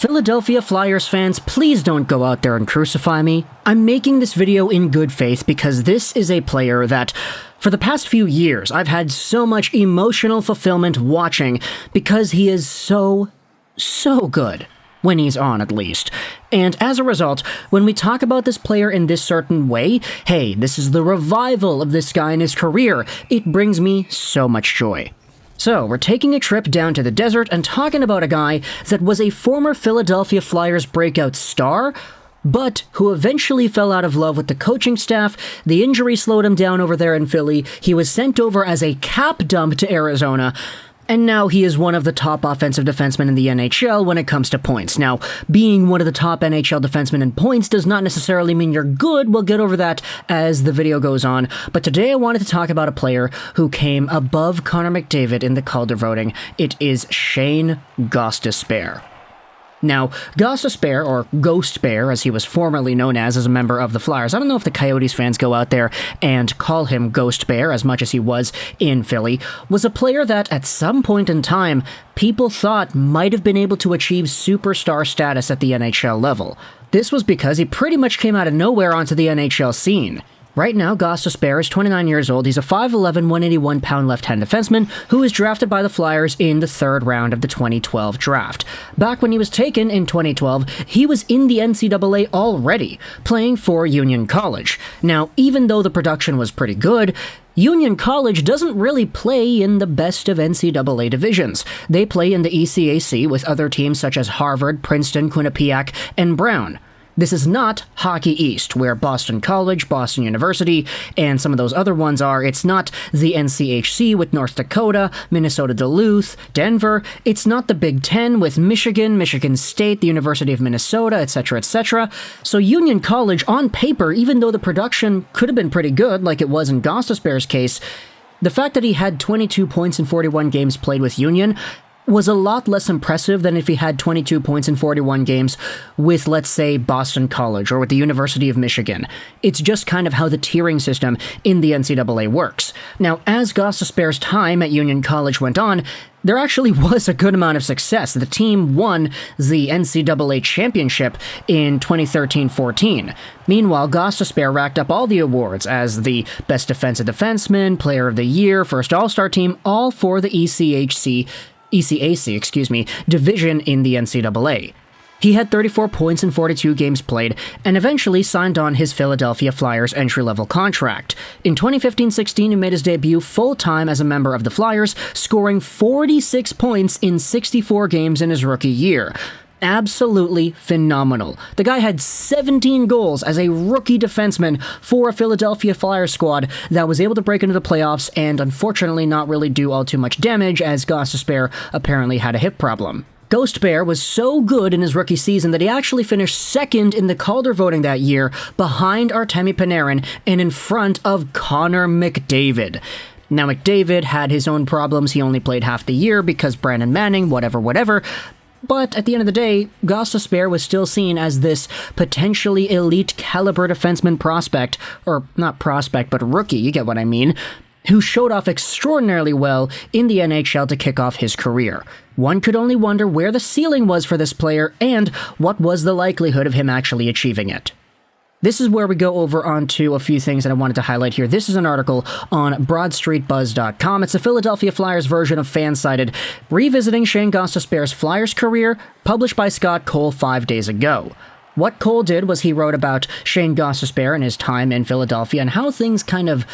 Philadelphia Flyers fans, please don't go out there and crucify me. I'm making this video in good faith because this is a player that, for the past few years, I've had so much emotional fulfillment watching because he is so good. When he's on, at least. And as a result, when we talk about this player in this certain way, hey, this is the revival of this guy in his career, it brings me so much joy. So, we're taking a trip down to the desert and talking about a guy that was a former Philadelphia Flyers breakout star, but who eventually fell out of love with the coaching staff. The injury slowed him down over there in Philly. He was sent over as a cap dump to Arizona. And now he is one of the top offensive defensemen in the NHL when it comes to points. Now, being one of the top NHL defensemen in points does not necessarily mean you're good. We'll get over that as the video goes on. But today I wanted to talk about a player who came above Connor McDavid in the Calder voting. It is Shayne Gostisbehere. Now, Gostisbehere, or Ghost Bear, as he was formerly known as a member of the Flyers. I don't know if the Coyotes fans go out there and call him Ghost Bear as much as he was in Philly, was a player that, at some point in time, people thought might have been able to achieve superstar status at the NHL level. This was because he pretty much came out of nowhere onto the NHL scene. Right now, Gostisbehere is 29 years old. He's a 5'11", 181-pound left-hand defenseman who was drafted by the Flyers in the third round of the 2012 draft. Back when he was taken in 2012, he was in the NCAA already, playing for Union College. Now, even though the production was pretty good, Union College doesn't really play in the best of NCAA divisions. They play in the ECAC with other teams such as Harvard, Princeton, Quinnipiac, and Brown. This is not Hockey East, where Boston College, Boston University, and some of those other ones are. It's not the NCHC with North Dakota, Minnesota Duluth, Denver. It's not the Big Ten with Michigan, Michigan State, the University of Minnesota, etc., etc. So Union College, on paper, even though the production could have been pretty good, like it was in Gostisbehere's case, the fact that he had 22 points in 41 games played with Union was a lot less impressive than if he had 22 points in 41 games with, let's say, Boston College or with the University of Michigan. It's just kind of how the tiering system in the NCAA works. Now, as Gostisbehere's time at Union College went on, there actually was a good amount of success. The team won the NCAA championship in 2013-14. Meanwhile, Gostisbehere racked up all the awards as the best defensive defenseman, player of the year, first all-star team, all for the ECAC division in the NCAA. He had 34 points in 42 games played, and eventually signed on his Philadelphia Flyers entry-level contract. In 2015-16, he made his debut full-time as a member of the Flyers, scoring 46 points in 64 games in his rookie year. Absolutely phenomenal. The guy had 17 goals as a rookie defenseman for a Philadelphia Flyers squad that was able to break into the playoffs and unfortunately not really do all too much damage, as Gostisbehere apparently had a hip problem. Ghost Bear was so good in his rookie season that he actually finished second in the Calder voting that year, behind Artemi Panarin and in front of Connor McDavid. Now, McDavid had his own problems. He only played half the year because Brandon Manning, whatever. But at the end of the day, Gostisbehere was still seen as this potentially elite caliber defenseman prospect, or not prospect, but rookie, you get what I mean, who showed off extraordinarily well in the NHL to kick off his career. One could only wonder where the ceiling was for this player and what was the likelihood of him actually achieving it. This is where we go over onto a few things that I wanted to highlight here. This is an article on BroadStreetBuzz.com. It's a Philadelphia Flyers version of Fansided, revisiting Shayne Gostisbehere's Flyers career, published by Scott Cole 5 days ago. What Cole did was he wrote about Shayne Gostisbehere and his time in Philadelphia and how things kind of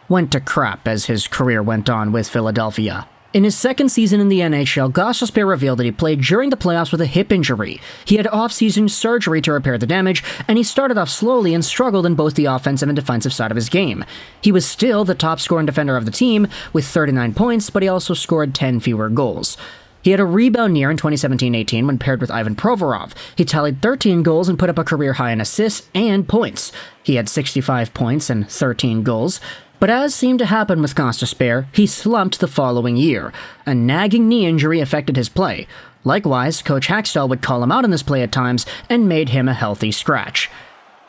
went to crap as his career went on with Philadelphia. In his second season in the NHL, Gostisbehere revealed that he played during the playoffs with a hip injury. He had off-season surgery to repair the damage, and he started off slowly and struggled in both the offensive and defensive side of his game. He was still the top-scoring defender of the team, with 39 points, but he also scored 10 fewer goals. He had a rebound year in 2017-18 when paired with Ivan Provorov. He tallied 13 goals and put up a career high in assists and points. He had 65 points and 13 goals. But as seemed to happen with Gostisbehere, he slumped the following year. A nagging knee injury affected his play. Likewise, Coach Hackstall would call him out on this play at times and made him a healthy scratch.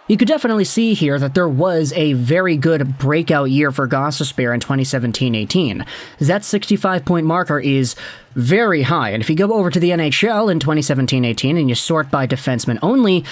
You could definitely see here that there was a very good breakout year for Gostisbehere in 2017-18. That 65-point marker is very high, and if you go over to the NHL in 2017-18 and you sort by defenseman only,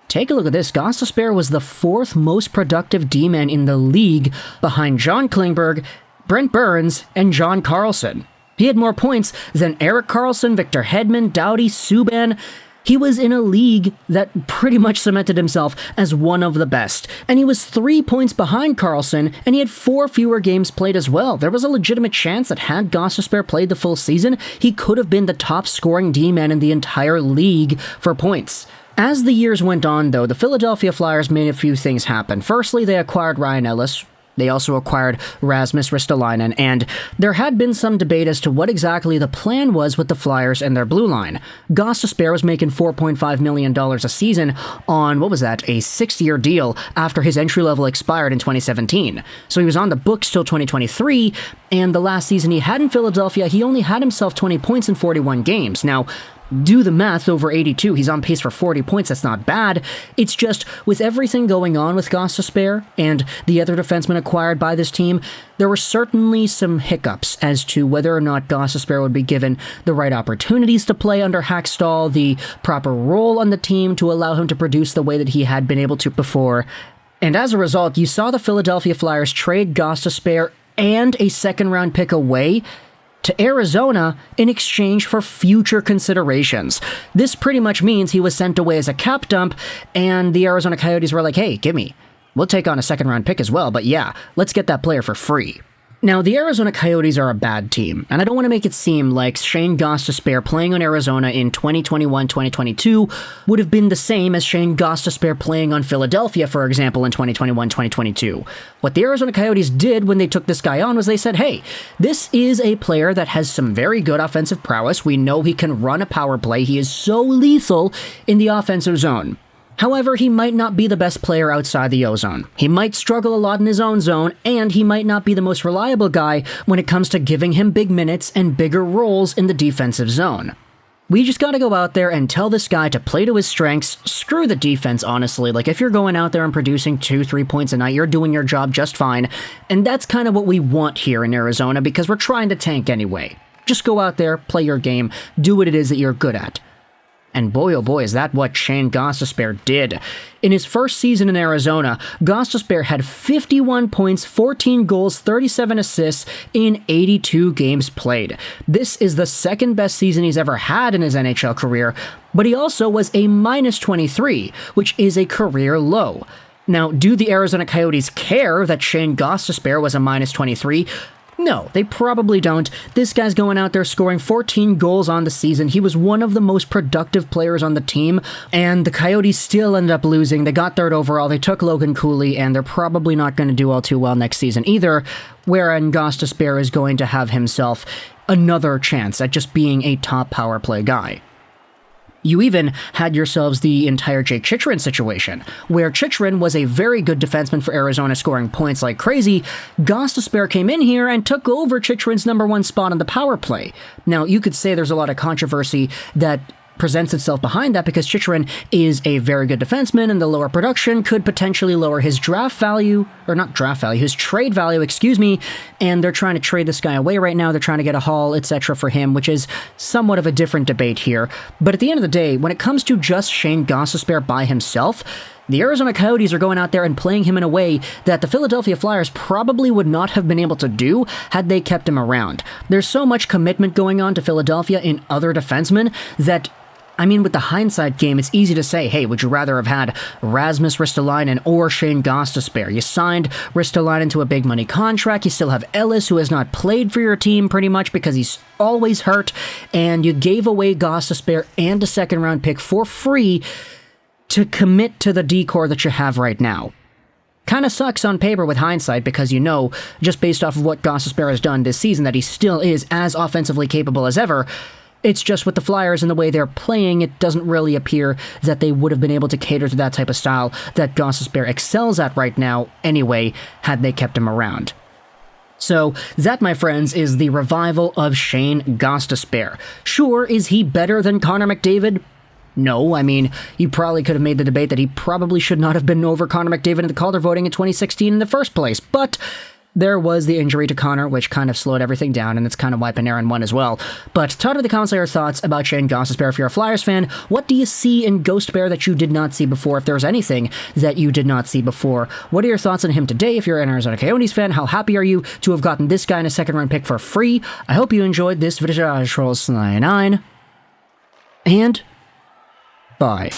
take a look at this. Gostisbehere was the 4th most productive D-man in the league behind John Klingberg, Brent Burns, and John Carlson. He had more points than Erik Karlsson, Victor Hedman, Doughty, Subban. He was in a league that pretty much cemented himself as one of the best. And he was 3 points behind Karlsson, and he had 4 fewer games played as well. There was a legitimate chance that had Gostisbehere played the full season, he could have been the top scoring D-man in the entire league for points. As the years went on, though, the Philadelphia Flyers made a few things happen. Firstly, they acquired Ryan Ellis. They also acquired Rasmus Ristolainen, and there had been some debate as to what exactly the plan was with the Flyers and their blue line. Gostisbehere was making $4.5 million a season on, a 6-year deal after his entry level expired in 2017. So he was on the books till 2023, and the last season he had in Philadelphia, he only had himself 20 points in 41 games. Now, do the math over 82, he's on pace for 40 points, that's not bad. It's just, with everything going on with Gostisbehere and the other defensemen acquired by this team, there were certainly some hiccups as to whether or not Gostisbehere would be given the right opportunities to play under Hackstall, the proper role on the team to allow him to produce the way that he had been able to before. And as a result, you saw the Philadelphia Flyers trade Gostisbehere and a second-round pick away to Arizona in exchange for future considerations. This pretty much means he was sent away as a cap dump, and the Arizona Coyotes were like, hey, gimme. We'll take on a second-round pick as well, but yeah, let's get that player for free. Now, the Arizona Coyotes are a bad team, and I don't want to make it seem like Shayne Gostisbehere playing on Arizona in 2021-2022 would have been the same as Shayne Gostisbehere playing on Philadelphia, for example, in 2021-2022. What the Arizona Coyotes did when they took this guy on was they said, hey, this is a player that has some very good offensive prowess. We know he can run a power play. He is so lethal in the offensive zone. However, he might not be the best player outside the O-zone. He might struggle a lot in his own zone, and he might not be the most reliable guy when it comes to giving him big minutes and bigger roles in the defensive zone. We just gotta go out there and tell this guy to play to his strengths. Screw the defense, honestly. Like, if you're going out there and producing 2-3 points a night, you're doing your job just fine. And that's kind of what we want here in Arizona, because we're trying to tank anyway. Just go out there, play your game, do what it is that you're good at. And boy, oh boy, is that what Shayne Gostisbehere did. In his first season in Arizona, Gostisbehere had 51 points, 14 goals, 37 assists in 82 games played. This is the second best season he's ever had in his NHL career, but he also was a minus 23, which is a career low. Now, do the Arizona Coyotes care that Shayne Gostisbehere was a minus 23? No, they probably don't. This guy's going out there scoring 14 goals on the season. He was one of the most productive players on the team, and the Coyotes still ended up losing. They got third overall. They took Logan Cooley, and they're probably not going to do all too well next season either, wherein Gostisbehere is going to have himself another chance at just being a top power play guy. You even had yourselves the entire Jake Chychrun situation, where Chychrun was a very good defenseman for Arizona, scoring points like crazy. Gostisbehere came in here and took over Chychrun's #1 spot on the power play. Now, you could say there's a lot of controversy that presents itself behind that because Chychrun is a very good defenseman, and the lower production could potentially lower his his trade value, and they're trying to trade this guy away right now. They're trying to get a haul, etc. for him, which is somewhat of a different debate here. But at the end of the day, when it comes to just Shayne Gostisbehere by himself, the Arizona Coyotes are going out there and playing him in a way that the Philadelphia Flyers probably would not have been able to do had they kept him around. There's so much commitment going on to Philadelphia in other defensemen that, with the hindsight game, it's easy to say, hey, would you rather have had Rasmus Ristolainen or Shayne Gostisbehere? You signed Ristolainen to a big money contract. You still have Ellis, who has not played for your team pretty much because he's always hurt. And you gave away Gostisbehere and a second-round pick for free to commit to the decor that you have right now. Kind of sucks on paper with hindsight because just based off of what Gostisbehere has done this season, that he still is as offensively capable as ever. It's just with the Flyers and the way they're playing, it doesn't really appear that they would have been able to cater to that type of style that Gostisbehere excels at right now anyway, had they kept him around. So, that, my friends, is the revival of Shayne Gostisbehere. Sure, is he better than Connor McDavid? No, I mean, you probably could have made the debate that he probably should not have been over Connor McDavid in the Calder voting in 2016 in the first place, but there was the injury to Conor, which kind of slowed everything down, and it's kind of why Panarin won as well. But talk to me in the comments your thoughts about Shayne Gostisbehere. If you're a Flyers fan, what do you see in Ghostbear that you did not see before? If there's anything that you did not see before, what are your thoughts on him today? If you're an Arizona Coyotes fan, how happy are you to have gotten this guy in a second-round pick for free? I hope you enjoyed this video. Juraj, and bye.